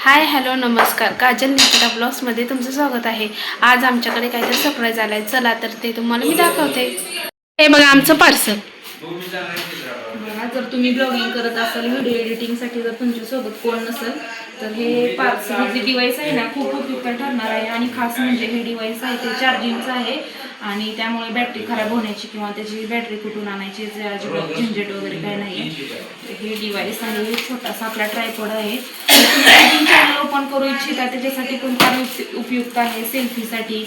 Hi hello नमस्कार, काजल निकिता ब्लॉग्समध्ये तुमचं स्वागत आहे। आज आमच्याकडे काहीतरी सरप्राईज आलाय, चला तर ते तुम्हाला मी दाखवते। हे बघा आमचं पार्सल। बघा, जर तुम्ही ब्लॉगिंग करत असाल, व्हिडिओ एडिटिंगसाठी जर तुमच्यासोबत कोण नसेल तर हे पार्सल, हे जे डिव्हाइस आहे ना, खूप उपयुक्त ठरणार आहे। आणि खास म्हणजे हे डिव्हाइस आहे ते चार्जिंगचं आहे आणि त्यामुळे बॅटरी खराब होण्याची किंवा त्याची बॅटरी कुठून आणायची जे अजिबात झंझट वगैरे काय नाही आहे। हे डिव्हाइस आहे, छोटासा आपला ट्रायपॉड आहे। चॅनल ओपन करू इच्छिता त्याच्यासाठी पण फार उपयुक्त आहे, सेल्फीसाठी।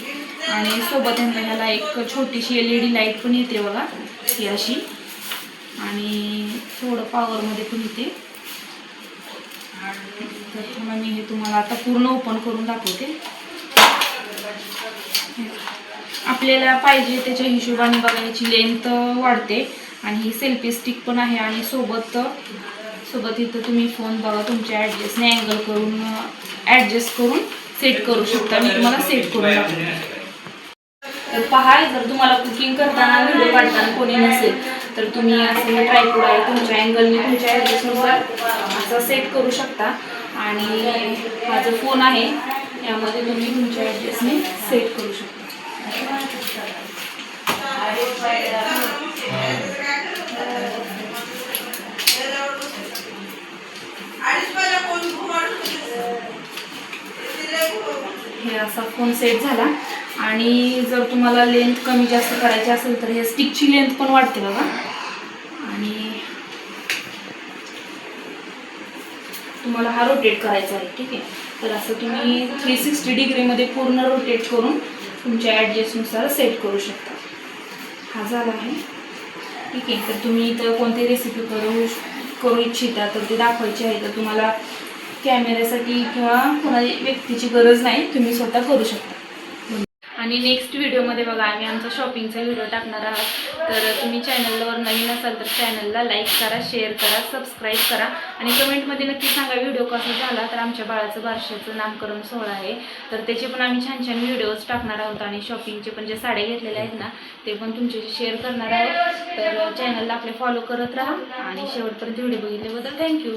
आणि सोबत ह्याला एक छोटीशी LED लाईट पण येते बघा, ही अशी, आणि थोडं पॉवरमध्ये पण येते। तर मी हे तुम्हाला आता पूर्ण ओपन करून दाखवते। आपल्याला पाहिजे त्याच्या हिशोबाने बघा, याची लेंथ वाढते आणि ही सेल्फी स्टिक पण आहे। आणि सोबत इथं तुम्ही फोन बघा तुमच्या ॲडजस्टने अँगल करून ॲडजस्ट करून सेट करू शकता। मी तुम्हाला सेट करून दाखवते। तर पहा, जर तुम्हाला कुकिंग करताना, व्हिडिओ काढताना कोणी नसेल तर तुम्ही असं हे ट्रायपॉड आहे तुमच्या अँगलने तुमच्या ॲडजस्टनुसार असं सेट करू शकता। आणि हा जो फोन आहे यामध्ये तुम्ही तुमच्या ॲडजस्टने सेट करू शकता। हे असा फोन सेट झाला। आणि जर तुम्हाला लेंथ कमी जास्त करायची असेल तर हे स्टिकची लेंथ पण वाढते बघा। आणि तुम्हाला हा रोटेट करायचा आहे, ठीक आहे। तर असं तुम्ही 360 डिग्रीमध्ये पूर्ण रोटेट करून तुमच्या ॲडजस्टनुसार सेट करू शकता। हा झाला आहे, ठीक आहे। तर तुम्ही इथं कोणती रेसिपी करू इच्छिता तर ते दाखवायची आहे तर तुम्हाला कॅमेऱ्यासाठी किंवा कोणाची व्यक्तीची गरज नाही, तुम्ही स्वतः करू शकता। आणि नेक्स्ट व्हिडिओमध्ये बघा आम्ही आमचा शॉपिंगचा व्हिडिओ टाकणार आहोत। तर तुम्ही चॅनलवर नवीन असाल तर चॅनलला लाईक करा, शेअर करा, सबस्क्राईब करा आणि कमेंटमध्ये नक्की सांगा व्हिडिओ कसा झाला। तर आमच्या बाळाचं बारशाचं नामकरण सोहळा आहे, तर त्याचे पण आम्ही छान छान व्हिडिओज टाकणार आहोत। आणि शॉपिंगचे पण जे साड्या घेतलेल्या आहेत ना ते पण तुमच्याशी शेअर करणार आहोत। तर चॅनलला आपले फॉलो करत राहा आणि शेवटपर्यंत व्हिडिओ बघितल्याबद्दल थँक्यू।